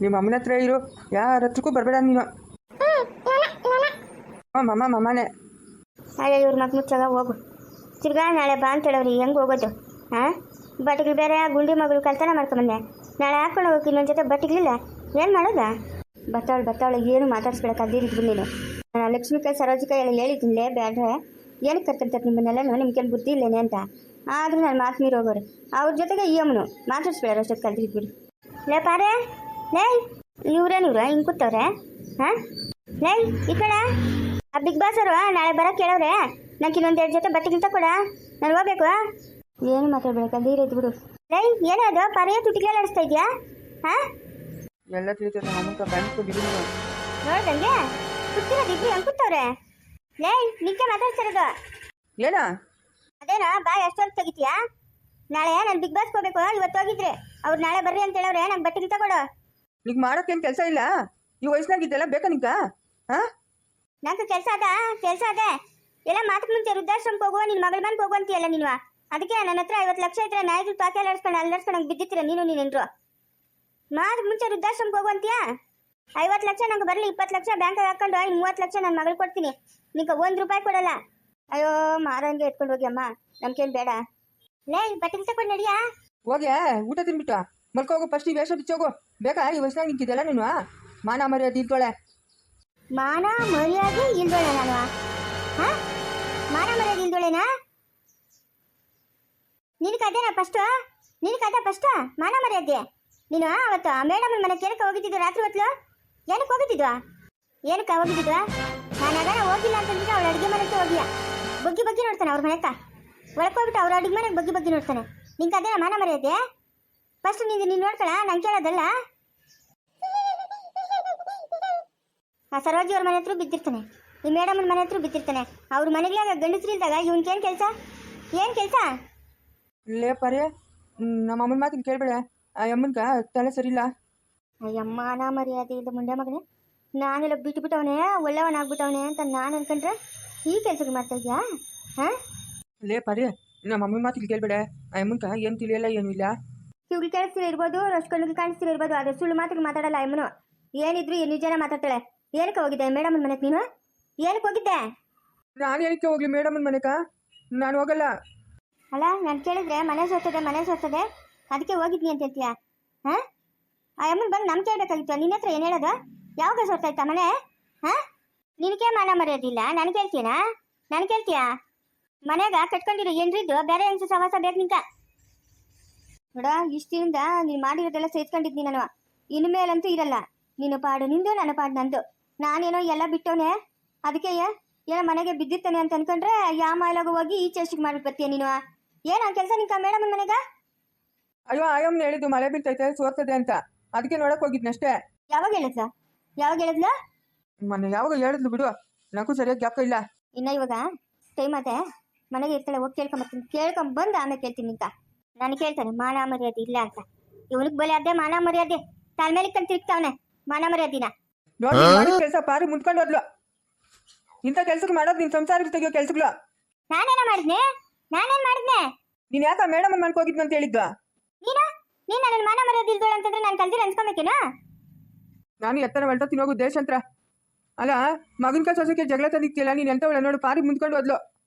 ನಿಮ್ಮ ಅಮ್ಮನ ಹತ್ರ ಇರು, ಯಾರ ಹತ್ರಕ್ಕೂ ಬರಬೇಡ ನೀನು. ಮಮ್ಮ ಮಮ್ಮನೇ. ಅಯ್ಯೋ ಇವ್ರ ಮಗ ಮುಚ್ಚಾಗ ಹೋಗು. ತಿರ್ಗಾ ನಾಳೆ ಬಾ ಅಂತ ಹೇಳವ್ರಿ, ಹೆಂಗೆ ಹೋಗೋದು? ಹಾಂ, ಬಟ್ಟೆಗಳು ಬೇರೆ ಗುಂಡಿ ಮಗಳು ಕಲ್ತನ ಮಾಡ್ಕೊಂಬಂದೆ. ನಾಳೆ ಹಾಕೊಂಡು ಹೋಗಿ ಇನ್ನೊಂದು ಜೊತೆ ಬಟ್ಟೆಗಳಿಲ್ಲ, ಏನು ಮಾಡೋದಾ? ಬರ್ತಾವಳೆ ಏನು ಮಾತಾಡ್ಸ್ಕೊಳಕ್ಕೆ ಅದಿದ್ದು ನೀನು. ನಾನು ಲಕ್ಷ್ಮಿಕಾಯಿ ಸರೋಜಿಕಾಯಿ ಎಲ್ಲ ಹೇಳಿದ್ದೀನಿ ಬೇಡ್ರೆ ಏನಕ್ಕೆ ಕರ್ಕೊಂತಾರೆ ನಿಮ್ಮನ್ನೆಲ್ಲನೂ, ನಿಮ್ಗೇನು ಬುದ್ಧಿ ಇಲ್ಲೇನೆ ಅಂತ. ಆದರೂ ನಾನು ಮಾತು ಮೀರಿ ಹೋಗೋರು. ಅವ್ರ ಜೊತೆಗೆ ಈ ಅಮ್ಮನು ಮಾತಾಡ್ಸ್ಬೇಡ ಅಷ್ಟೊತ್ತು ಕಲ್ತಿದ್ಬಿಡಿ. ಲೇ ಪಾರೆ, ಲೇ ಇವ್ರೇನಿವ್ರು ಹಿಂಗೆ ಕೂತವ್ರೆ? ಹಾಂ ಲೇ ಈ ಕಡೆ ಆ ಬಿಗ್ ಬಾಸ್ ಅವರು ನಾಳೆ ಬರೋಕ್ಕೆ ಕೇಳವ್ರೆ. ನಂಗೆ ಇನ್ನೊಂದು 2 ಜೊತೆ ಬಟ್ಟೆಗಿಂತ ಕೊಡ, ನಾನು ಹೋಗ್ಬೇಕು. ಏನು ಮಾತಾಡ್ಬೇಕು ಅದಿರೈತೆ ಬಿಡು. ಲೇ ಏನಾದ್ರು ಪಾರೆಯ ತುಟಿಗೆಲ್ಲ ಆಡಿಸ್ತಾ ಇದೆಯಾ? ಹಾಂ ಎಲ್ಲ ತಿಳಿತೈತೆ, ನಮ್ಮಕ್ಕ ಕಾಣಿಸ್ಕೊಂಡಿದ್ದೀನಿ. ನೋಡ್ದಂಗೆ ಕೂತಿರೋದು ಇಬ್ರು ಹೆಂಗೆ ಕೂತವ್ರೆ? ಲೇ ನಿಂಗೆ ಮಾತಾಡ್ತಿರೋದು ಏನ? ಅದೇನೋ ಬಾಯ್ ಅಷ್ಟೊಂದು ತೆಗಿತೀಯಾ? ನಾಳೆ ನಾನು ಬಿಗ್ ಬಾಸ್ಗೆ ಹೋಗ್ಬೇಕು, ಇವತ್ತು ಹೋಗಿದ್ರೆ ಅವ್ರು ನಾಳೆ ಬರ್ರಿ ಅಂತ ಹೇಳವ್ರೆ. ನಂಗೆ ಬಟ್ಟೆಗಿಂತ ಕೊಡು. ನಿಂಗೆ ಮಾಡೋಕ್ಕೇನು ಕೆಲಸ ಇಲ್ಲ? ಈ ವಯಸ್ಸಿನಾಗಿದ್ದೆಲ್ಲ ಬೇಕಾ ನಿಂಕ? ಹಾಂ, ನಂಗೆ ಕೆಲಸ ಅದೇ ಎಲ್ಲ ಮಾತಕ್ಕೆ ಮುಂಚೆ ವೃದ್ಧಾಶ್ರಮಕ್ಕೆ ಹೋಗುವ, ನಿನ್ನ ಮಗಳ ಮನೆಗೆ ಹೋಗು ಅಂತೀಯಲ್ಲ ನೀನು. ಅದಕ್ಕೆ ನನ್ನ ಹತ್ರ 50 ಲಕ್ಷ ಇದ್ರೆ ನಾಯಿಗಳು ಪಾಕೆ ಅಲ್ಲಾಡ್ಸ್ಕೊಂಡು ಹಂಗೆ ಬಿದ್ದಿತ್ತೀರ ನೀನೇನ್ರು. ಮಾತಕ್ಕೆ ಮುಂಚೆ ವೃದ್ಧಾಶ್ರಮಕ್ಕೆ ಹೋಗು ಅಂತೀಯಾ? 50 ಲಕ್ಷ ನಂಗೆ ಬರಲಿ, 20 ಲಕ್ಷ ಬ್ಯಾಂಕಿಗೆ ಹಾಕೊಂಡು ಇನ್ನು 30 ಲಕ್ಷ ನನ್ನ ಮಗಳು ಕೊಡ್ತೀನಿ. ನಿಂಗೆ 1 ರೂಪಾಯಿ ಕೊಡಲ್ಲ. ಅಯ್ಯೋ ಮಾರಂಗೆ ಎತ್ಕೊಂಡು ಹೋಗಿ ಅಮ್ಮ, ನಮ್ಗೇನು ಬೇಡ. ಲೇ ಬಟ್ಟೆ ತಗೊಂಡು ನಡಿಯಾ? ಹೋಗ್ಯಾ ಊಟ ತಿನ್ಬಿಟ್ಟು ಮಲ್ಕೋಗು. ಫಸ್ಟ್ ಈ ವೇಷ ಬಿಚ್ಚೋಗು. ಬೇಕಾ ಈ ವಯಸ್ಸಿನಾಗ ನಿಂತಿದ್ದೆಲ್ಲ ನೀನು? ಮಾನ ಮರ್ಯಾದೆ ಇದ್ದೋಳೆ. ಮಾನ ಮರ್ಯಾದೆ ಇಲ್ದೋಳೆ ನಾನು? ಹಾಂ, ಮಾನ ಮರ್ಯಾದೆ ಇಲ್ದೋಳೆನಾ? ನಿನಗೆ ಅದೇನಾ ಫಸ್ಟು ಮಾನ ಮರ್ಯಾದೆ? ನೀನು ಅವತ್ತು ಮೇಡಮ್ ಮನೆ ಕೇಳಕ್ಕೆ ಹೋಗಿದ್ದಿದ್ದು ರಾತ್ರಿ ಹೊತ್ತು. ಏನಕ್ಕೆ ಹೋಗಿದ್ದಿದ್ವಾ? ನಾನಾಗ ಹೋಗಿಲ್ಲ ಅಂತಂದ್ರೆ ಅವಳ ಅಡುಗೆ ಮನೆಗೆ ಹೋಗಿಯಾ? ಬಗ್ಗಿ ನೋಡ್ತಾನೆ ಅವ್ರ ಮನೆಕ. ಒಳಕೋಗ್ಬಿಟ್ಟು ಅವ್ರ ಅಡುಗೆ ಮನೆಗೆ ಬಗ್ಗಿ ನೋಡ್ತಾನೆ. ನಿಂಗೆ ಅದೇನಾ ಮಾನ ಮರ್ಯಾದೆ? ಫಸ್ಟ್ ನೀನು ನೋಡ್ಕೊಳ, ನಂಗೆ ಕೇಳೋದಲ್ಲ. ಆ ಸರೋಜಿ ಅವ್ರ ಮನೆ ಹತ್ರ ಬಿದ್ದಿರ್ತಾನೆ, ಈ ಮೇಡಮ್ ಮನೆ ಹತ್ರ ಬಿದ್ದಿರ್ತಾನೆ. ಅವ್ರ ಮನೆಗೆ ಗಂಡಸ್ರು ಇದ್ದಾಗ ಇವನ್ಗೇನು ಕೆಲಸ? ಏನು ಕೆಲಸ? ಲೇ ಪರ್ಯ, ನಮ್ಮ ಅಮ್ಮನ ಮಾತಿನ ಕೇಳಬೇಡ. ಆ ಅಮ್ಮನ್ಗ ತಲೆ ಸರಿಯಿಲ್ಲ. ಅಯ್ಯಮ್ಮ ಮಾನ ಮರ್ಯಾದೆ ಇಲ್ಲ ಮುಂಡೆ ಮಗನೇ. ನಾನೆಲ್ಲ ಬಿಟ್ಟುಬಿಟ್ಟವನೇ, ಒಳ್ಳೆಯವನಾಗ್ಬಿಟ್ಟವನೇ ಅಂತ ನಾನು ಅನ್ಕೊಂಡ್ರೆ ಈ ಕೆಲಸಕ್ಕೆ ಮಾಡ್ತಾ ಇದೆಯಾ? ಹಾಂ ಲೇ ಪರ್ಯ, ನಮ್ಮ ಅಮ್ಮನ ಮಾತಿಗೆ ಕೇಳಬೇಡ. ಆ ಅಮ್ಮನ್ಗ ಏನು ತಿಳಿಯಲ್ಲ, ಏನೂ ಇಲ್ಲ. ಕಿವಿಗೆ ಕೇಳಿಸ್ತಿರ ಇರ್ಬೋದು, ರೊಸ್ಕಣ್ಣಿಗೆ ಕಾಣಿಸ್ತಿರ ಇರ್ಬೋದು, ಆದರೆ ಸುಳ್ಳು ಮಾತಿಗೆ ಮಾತಾಡಲ್ಲ ಅಮ್ಮನು. ಏನಿದ್ರು ನಿಜಾನ ಮಾತಾಡ್ತಾಳೆ. ಏನಕ್ಕೆ ಹೋಗಿದ್ದೆ ಮೇಡಮ್ ಮನೆಗೆ ನೀನು? ಏನಕ್ಕೆ ಹೋಗಿದ್ದೆ? ನಾನು ಏನಕ್ಕೆ ಹೋಗ್ಲಿ ಮೇಡಮನ ಮನೆಗ? ನಾನು ಹೋಗಲ್ಲ. ಅಲ್ಲ, ನಾನು ಕೇಳಿದ್ರೆ ಮನೆ ಸೋರ್ತದೆ ಅದಕ್ಕೆ ಹೋಗಿದ್ನಿ ಅಂತ ಹೇಳ್ತೀಯಾ? ಹಾಂ, ಆ ಅಮ್ಮನ ಬಂದು ನಮ್ಗೆ ಕೇಳಬೇಕಾಗಿತ್ತು. ನಿನ್ನ ಹತ್ರ ಏನು ಹೇಳೋದು? ಯಾವಾಗ ಸೋರ್ತಾಯ್ತಾ ಮನೆ? ಹಾಂ, ನಿನಗೆ ಮಾನ ಮರ್ಯಾದಿಲ್ಲ, ನಾನು ಕೇಳ್ತೀಯಾ? ಮನೆಗ ಕಟ್ಕೊಂಡಿರೋ ಏನ್ರಿದ್ದು ಬೇರೆ ಹೆಂಗಸು ಸವಾಸ ಬೇಕು ನಿಂಕ. ನೋಡ, ಇಷ್ಟಿನಿಂದ ನೀನು ಮಾಡಿರೋದೆಲ್ಲ ಸೇರ್ಕೊಂಡಿದ್ನಿ ನಾನು. ಇನ್ಮೇಲಂತೂ ಇರಲ್ಲ. ನೀನು ಪಾಡು ನಿಂದು, ನನ್ನ ಪಾಡು ನಂದು. ನಾನೇನೋ ಎಲ್ಲ ಬಿಟ್ಟವನೆ, ಅದಕ್ಕೆ ಏನೋ ಮನೆಗೆ ಬಿದ್ದಿರ್ತಾನೆ ಅಂತ ಅನ್ಕೊಂಡ್ರೆ ಯಾ ಮಾಲಾಗ ಹೋಗಿ ಈ ಚೇಷ್ಟಿಗೆ ಮಾಡ್ಬಿಟ್ಟು ಬರ್ತೀಯ ನೀನು. ಏನು ಆ ಕೆಲಸ ನಿಂಕ ಮೇಡಮ್ ಮನೆಗ? ಅಯ್ಯೋ ಆಯಮ್ಮನ ಹೇಳಿದ್ದು ಮಳೆ ಬೀಳ್ತೈತೆ ಸೋರ್ತದೆ ಅಂತ, ಅದಕ್ಕೆ ನೋಡಕ್ ಹೋಗಿದ್ನಷ್ಟೇ. ಯಾವಾಗ ಹೇಳಿದ್ಲ? ಮೊನ್ನೆ ಯಾವಾಗ ಹೇಳಿದ್ಲು ಬಿಡು, ನನಗೂ ಸರಿಯಾಗಿ ಜ್ಞಾಪಕ ಇಲ್ಲ. ಇನ್ನ ಇವಾಗ ಟೈಮ್ ಅದೇ, ಮನೆಗೆ ಇರ್ತಾಳೆ, ಹೋಗಿ ಕೇಳ್ಕೊಂಬಂದು ಆಮೇಲೆ ಕೇಳ್ತೀನಿ ನಿಂಕ. ನಾನು ಕೇಳ್ತಾನೆ ಮಾನ ಮರ್ಯಾದೆ ಇಲ್ಲ ಅಂತ. ಇವನಿಗೆ ಬಲೆ ಅದೇ ಮಾನ ಮರ್ಯಾದೆ, ತಲೆ ಮೇಲೆ ಕಂಡು ತಿರುಗ್ತಾವನೆ ಮಾನ ಮರ್ಯಾದಿನ. ನೋಡಿ ಕೆಲಸ ಪಾರಿ ಮುಂದ್ಕೊಂಡು ಹೋದ್ಲು. ಇಂಥ ಕೆಲ್ಸಕ್ಕೆ ಮಾಡೋದು ನಿನ್ ಸಂಸಾರಕ್ಕೆ ತೆಗಿಯೋ ಕೆಲ್ಸಗಳು. ನಾನೇನ್ ಮಾಡಿದ್ನೆ? ನೀನ್ ಯಾಕ ಮೇಡಮ್ ಮನ್ಕ್ ಹೋಗಿದ್ನು ಅಂತ ಹೇಳಿದ್ವ? ನೀನ್ ನನ್ನ ಮಾನ ಮರ್ಯಾದೆ ಇಲ್ದೋಳ ಅಂತಂದ್ರೆ ನಾನು ಕಲ್ತಿರ ಅನ್ಸ್ಕೊಬೇಕೇನ? ನಾನು ಎತ್ತರ ಹೊಲ್ಟ ತಿನ್ನೋಗು ದೇಶಂತ್ರ ಅಲ್ಲ. ಮಗನ ಸೊಸಕ್ಕೆ ಜಗಳ ತಂದಿಕ್ತಿಲ್ಲ ನೀನ್ ಎಂತವಳ ನೋಡು. ಪಾರಿ ಮುಂದ್ಕೊಂಡು ಹೋದ್ಲು.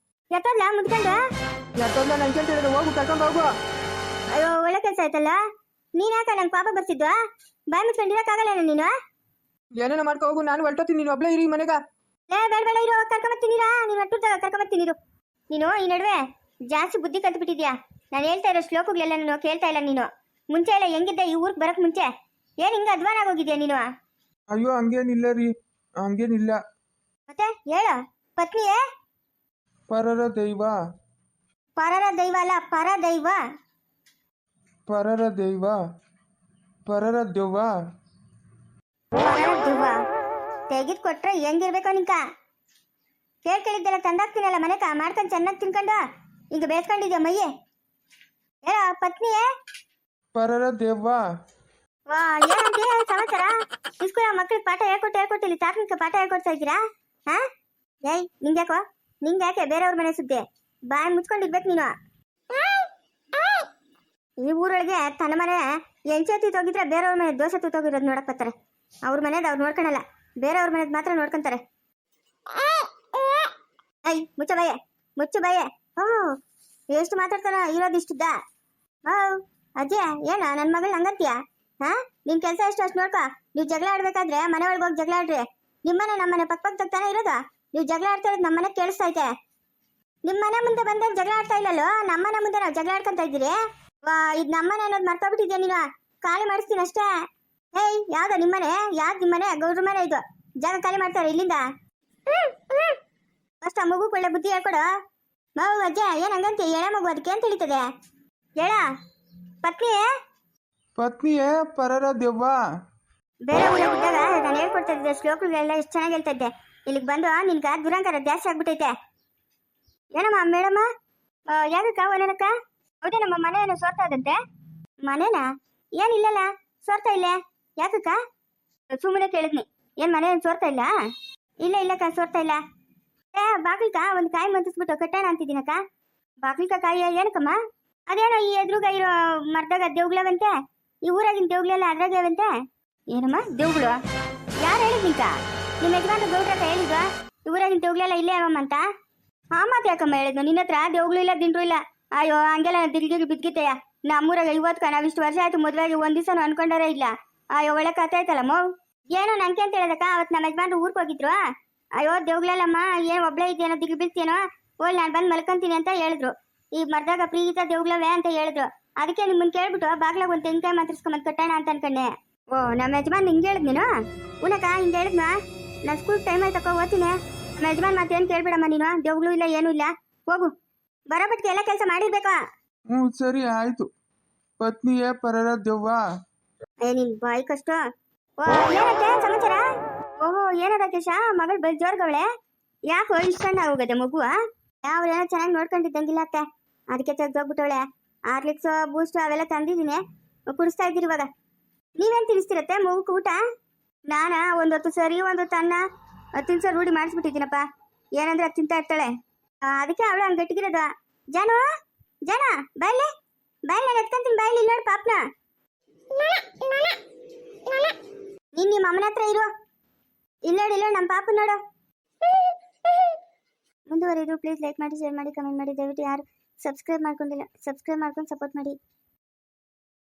ಎತ್ತೋದ್ಲಾ ಮುದ್ಕೊಂಡು? ಎತ್ತೋದ್ಲ ನನ್ ಕೇಳ್ತ ಹೇಳಿದ್ರು, ಹೋಗು ಕರ್ಕೊಂಡ್ ಹೋಗು. ಅಯ್ಯೋ ಒಳ್ಳೆ ಕೆಲಸ ಆಯ್ತಲ್ಲ. ನೀನ್ ಯಾಕ ನಂಗೆ ಪಾಪ ಬರ್ತಿದ್ವಾ? ಬಾಯ್ ಮುಚ್ಕೊಂಡಿರಕ್ಕಾಗಲ್ಲ ನೀನು? ಏನೇನೋ ಮಾಡ್ಕೊ ಹೋಗು, ನಾನು ಹೊಲ್ಟೋತೀನಿ, ನೀನು ಒಬ್ಳೆ ಇರಿ ಮನೆಗ. ಬೇಡ ಇರೋ, ಕರ್ಕೊಂಬತ್ತೀನಿರಾ ನೀನು ಅಟ್ಟುತ್ತಾಗ ಕರ್ಕೊಂಬತ್ತೀನಿರು. ನೀನು ಈ ನಡುವೆ ಜಾಸ್ತಿ ಬುದ್ಧಿ ಕಲ್ತ್ಬಿಟ್ಟಿದ್ಯಾ. ನಾನು ಹೇಳ್ತಾ ಇರೋ ಶ್ಲೋಕಗಳೆಲ್ಲ ನಾನು ಕೇಳ್ತಾ ಇಲ್ಲ. ನೀನು ಮುಂಚೆ ಎಲ್ಲ ಹೆಂಗಿದ್ದೆ ಈ ಊರಿಗೆ ಬರಕ್ ಮುಂಚೆ? ಏನು ಹಿಂಗೆ ಅಧ್ವಾನ ಆಗೋಗಿದ್ಯಾ ನೀನು? ಅಯ್ಯೋ ಹಂಗೇನಿಲ್ಲ ರೀ, ಹಂಗೇನಿಲ್ಲ. ಮತ್ತೆ ಹೇಳು, ಪತ್ನಿಯೇ? ಪರರ ದೈವ ಅಲ್ಲ, ಪರದೈವ. ಪರರ ದೈವ, ಪರರ ದೆವ್ವ. ತೆಗೆದು ಕೊಟ್ರೆ ಹೆಂಗಿರ್ಬೇಕೋ ನಿಂಕ? ಕೇಳಿದ್ದೆಲ್ಲ ತಂದಾಕ್ತೀನಲ್ಲ ಮನೆಕ, ಮಾಡ್ಕೊಂಡು ಚೆನ್ನಾಗಿ ತಿನ್ಕೊಂಡು ಈಗ ಬೇಸ್ಕೊಂಡಿದ್ಯಾ ಮೈಯೇ? ಹೇಳ ಪತ್ನಿಯೇ? ಪರರ ದೆವ್ವ. ವಾ, ಏನಂತೀಯ ಸಮಾಚಾರ? ಇಸ್ಕೂಲ ಮಕ್ಳಿಗೆ ಪಾಠ ಹೇಳ್ಕೊಟ್ಟು ಇಲ್ಲಿ ತಾತ್ನಿಕ ಪಾಠ ಹೇಳ್ಕೊಡ್ತಾ ಇದ್ದೀರಾ? ಹಾ ಏಯ್, ನಿಂಗ್ಯಾಕೆ ಬೇರೆಯವ್ರ ಮನೆ ಸುದ್ದಿ? ಬಾಯ್ ಮುಚ್ಕೊಂಡಿರ್ಬೇಕು ನೀನು. ಈ ಊರೊಳಗೆ ತನ್ನ ಮನೆ ಎಂಚೆ ತೂತೋಗಿದ್ರೆ ಬೇರೆಯವ್ರ ಮನೆ ದೋಸೆ ತೂತೋಗಿರೋದು ನೋಡಕ್ ಬರ್ತಾರೆ. ಅವ್ರ ಮನೇದು ಅವ್ರು ನೋಡ್ಕೊಳಲ್ಲ, ಬೇರೆಯವ್ರ ಮನೇದು ಮಾತ್ರ ನೋಡ್ಕೊಂತಾರೆ. ಐ ಮುಚ್ಚ ಬಯ್ಯ, ಮುಚ್ಚು ಬಯ್ಯ. ಹೋ ಎಷ್ಟು ಮಾತಾಡ್ತಾರ ಇರೋದು ಇಷ್ಟುದ್ದ. ಓ ಅಜ್ಜಿ ಏನ ನನ್ನ ಮಗಳು ಹಂಗಂತೀಯ? ಹಾ ನಿನ್ ಕೆಲಸ ಎಷ್ಟು ಅಷ್ಟು ನೋಡ್ಕೊ. ನೀವು ಜಗಳ ಆಡ್ಬೇಕಾದ್ರೆ ಮನೆ ಒಳಗೆ ಹೋಗಿ ಜಗಳ ಆಡ್ರಿ. ನಿಮ್ಮನೆ ನಮ್ಮನೆ ಪಕ್ಕ ತಾನೇ ಇರೋದು. ನೀವು ಜಗಳ ಆಡ್ತಾ ಇರೋದು ನಮ್ಮನೆ ಕೇಳಿಸ್ತೈತೆ. ನಿಮ್ಮ ಮನೆ ಮುಂದೆ ಬಂದಾಗ ಜಗಳ ಆಡ್ತಾ ಇಲ್ಲಲ್ಲೋ, ನಮ್ಮನೆ ಮುಂದೆ ನಾವು ಜಗಳ ಆಡ್ಕೊಂತ ಇದ್ದೀರಿ. ಇದು ನಮ್ಮನೆ ಅನ್ನೋದು ಮರ್ತೋಗ್ಬಿಟ್ಟಿದ್ಯಾ ನೀನು? ಖಾಲಿ ಮಾಡಿಸ್ತೀನಿ ಅಷ್ಟೇ. ಹೇಯ್ ಯಾವ್ದ ನಿಮ್ಮನೆ? ಯಾವ್ದು ನಿಮ್ಮನೆ? ಗೌಡ್ರ ಮನೆ ಇದು. ಜಾಗ ಖಾಲಿ ಮಾಡ್ತಾರೆ ಇಲ್ಲಿಂದ. ಅಷ್ಟ ಮಗು ಒಳ್ಳೆ ಬುದ್ಧಿ ಹೇಳ್ಕೊಡು. ಮಗು ಅಜ್ಜ ಏನ್ ಹಂಗಂತ ಎಳೆ ಮಗು ಅದಕ್ಕೆ ಅಂತ ತಿಳಿತದೆ. ಹೇಳ ಪತ್ನಿ ಪತ್ನಿಯೇ ಪರರ ದೆವ್ವ. ಬೇರೆ ಊರಾಗಿದ್ದಾಗ ನಾನು ಹೇಳ್ಕೊಡ್ತಾ ಇದ್ದೆ ಶ್ಲೋಕಗಳೆಲ್ಲ ಎಷ್ಟು ಚೆನ್ನಾಗಿ ಹೇಳ್ತಾ ಇದ್ದೆ. ಇಲ್ಲಿಗೆ ಬಂದು ನಿನ್ಗ ದುರಂಕಾರ ಜಾಸ್ತಿ ಆಗ್ಬಿಟ್ಟೈತೆ. ಏನಮ್ಮ ಮೇಡಮ್ಮ? ಯಾಕಕ್ಕ ಒನಕ್ಕ? ಹೌದೇ ನಮ್ಮ ಮನೆ ಏನೋ ಸೋರ್ತಾ ಇದಂತೆ. ಮನೇನಾ? ಏನಿಲ್ಲಲ್ಲ, ಸೋರ್ತಾ ಇಲ್ಲ. ಯಾಕಕ್ಕ? ಸುಮ್ಮನೆ ಕೇಳಿದ್ನಿ. ಏನ್ ಮನೆ ಏನು ಸೋರ್ತಾ ಇಲ್ಲ? ಇಲ್ಲ ಇಲ್ಲಕ್ಕ ಸೋರ್ತಾ ಇಲ್ಲ. ಬಾಗಿಲ್ಕ ಒಂದು ಕಾಯಿ ಮಂತಿಸ್ಬಿಟ್ಟು ಕಟ್ಟೋಣ ಅಂತಿದ್ದೀನಕ್ಕ. ಬಾಗಿಲ್ಕ ಕಾಯಿ ಏನಕ್ಕಮ್ಮ? ಅದೇನೋ ಈ ಎದುರುಗ ಇರೋ ಮರ್ದಾಗ ದೇವ್ಗಳವಂತೆ. ಈ ಊರಾಗಿನ ದೇವ್ಗಳೆಲ್ಲ ಅದ್ರಾಗವಂತೆ. ಏನಮ್ಮ ದೇವ್ಗಳು? ಯಾರು ಹೇಳಿದ್ನಿಕ? ನಿಮ್ಮ ಯಜಮಾನ ಗೌಡ್ರಕ್ಕ ಹೇಳಿದ್ವಾ ಈ ಊರಾಗಿನ ದೇವ್ಗಳೆಲ್ಲ ಇಲ್ಲೇ ಅವಮ್ಮ ಅಂತ? ಆ ಮಾತು ಯಾಕಮ್ಮ ಹೇಳಿದ್ನು? ನಿನ್ನ ಹತ್ರ ದೇವ್ಗಳು ಇಲ್ಲ ದಿಂಡ್ರು ಇಲ್ಲ. ಅಯ್ಯೋ ಹಂಗೆಲ್ಲ ದಿಲ್ಗಿಗೆ ಬಿದ್ಗಿತ್ತಯ್ಯ. ನಮ್ಮೂರಾಗ ಇವತ್ಕ ನಾವ್ ಇಷ್ಟು ವರ್ಷ ಆಯ್ತು ಮದುವೆಗೆ ಒಂದ್ ದಿವಸ ಅನ್ಕೊಂಡಾರ ಇಲ್ಲ. ಅಯ್ಯೋ ಒಳ್ಳೆ ಕತೆ ಆಯ್ತಲ್ಲಮ್ಮ. ಏನೋ ನಂಗೆ ಅಂತ ಹೇಳದಕ್ಕ ಅವತ್ತು ನಮ್ಮ ಯಜಮಾನ್ರು ಊರ್ಗೆ ಹೋಗಿದ್ರು. ಅಯ್ಯೋ ದೇವ್ಗಳಲ್ಲಮ್ಮ ಏನ್ ಒಬ್ಳೆ ಇದೆಯೇನೋ ದಿಗ್ಗಿ ಬೀಳ್ತೀನೋ ಓಲ್ ನಾನು ಬಂದು ಮಲ್ಕೊಂತೀನಿ ಅಂತ ಹೇಳಿದ್ರು. ಈ ಮರ್ದಾಗ ಪ್ರೀತ ದೇವ್ಗಳವೆ ಅಂತ ಹೇಳಿದ್ರು. ಅದಕ್ಕೆ ನಿಮ್ಮನ್ನ ಕೇಳ್ಬಿಟ್ಟು ಬಾಗ್ಲಾಗ ಒಂದು ತೆಂಗಿನಕಾಯಿ ಮಾತ್ರಿಸ್ಕೊಂಬಂದು ಕಟ್ಟೋಣ ಅಂತ ಅನ್ಕೊಂಡೆ. ಓ ನಮ್ಮ ಯಜಮಾನ್ ಹಿಂಗೆ ಹೇಳಿದ್ ನೀನು? ಉನಕ ಹಿಂಗೆ ಹೇಳಿದ್ನ? ನಾನು ಸ್ಕೂಲ್ ಟೈಮ್ ಆಯ್ತಕ್ಕ ಓದ್ತೀನಿ. ನಮ್ಮ ಯಜಮಾನ್ ಮಾತೇನು ಕೇಳ್ಬೇಡಮ್ಮ ನೀನು. ದೇವ್ಗಳು ಇಲ್ಲ ಏನೂ ಇಲ್ಲ, ಹೋಗು. ಬರೋಬಟ್ಗೆ ಎಲ್ಲ ಕೆಲಸ ಮಾಡಿರ್ಬೇಕಾ? ಸರಿ ಆಯ್ತು. ಪತ್ನಿಯೇ ಪರರ ದೆವ್ವ. ನಿನ್ ಬಾಯ್ ಕಷ್ಟ. ಓ ಏನಕ್ಕೆ ಸಮಾಚಾರ? ಓಹೋ ಏನದ ಕೇಶ ಮಗಳು ಬಲ್ ಜೋರ್ಗವಳೆ. ಯಾಕೋ ಇಷ್ಟಣ್ಣ ಹೋಗದೆ ಮಗು? ಅವ್ರೇನೋ ಚೆನ್ನಾಗಿ ನೋಡ್ಕೊಂಡಿದ್ದಂಗಿಲ್ಲ ಅತ್ತೆ, ಅದಕ್ಕೆ ತೆಗ್ದೋಗ್ಬಿಟ್ಟವಳೆ. ಆರ್ಲಿಕ್ಸ್ ಬೂಸ್ಟ್ ಅವೆಲ್ಲ ತಂದಿದ್ದೀನಿ, ಕುಡಿಸ್ತಾ ಇದ್ದೀರಿ ಇವಾಗ. ನೀವೇನು ತಿನ್ನಿಸ್ತಿರತ್ತೆ ಮಗುಕ್ಕೆ ಊಟ? ನಾನ ಒಂದೊತ್ತು ಸರಿ ಒಂದೊತ್ತು ಅನ್ನ ತಿನ್ಸೋ ರೂಢಿ ಮಾಡಿಸ್ಬಿಟ್ಟಿದ್ದೀನಪ್ಪ. ಏನಂದ್ರೆ ಅದು ತಿಂತಾ ಇರ್ತಾಳೆ, ಅದಕ್ಕೆ ಅವಳು ಹಂಗೆ ಗಟ್ಟಿಗಿರೋದು. ಜಾನು ಜಾನ ಬಾಯ್ಲೆ ಬಾಯ್ಲೆ, ನಾನು ಎತ್ಕೊಂತೀನಿ ಬಾಯ್ಲಿ. ಇಲ್ಲಿ ನೋಡು ಪಾಪ್ನ. ನೀನ್ ನಿಮ್ಮ ಅಮ್ಮನ ಹತ್ರ ಇರು. ಇಲ್ಲೋಡು ಇಲ್ಲೋಡು ನಮ್ಮ ಪಾಪ ನೋಡು. ಮುಂದುವರೆದು ಪ್ಲೀಸ್ ಲೈಕ್ ಮಾಡಿ, ಶೇರ್ ಮಾಡಿ, ಕಮೆಂಟ್ ಮಾಡಿ. ದಯವಿಟ್ಟು ಯಾರು ಸಬ್ಸ್ಕ್ರೈಬ್ ಮಾಡ್ಕೊಂಡಿಲ್ಲ ಸಬ್ಸ್ಕ್ರೈಬ್ ಮಾಡ್ಕೊಂಡು ಸಪೋರ್ಟ್ ಮಾಡಿ.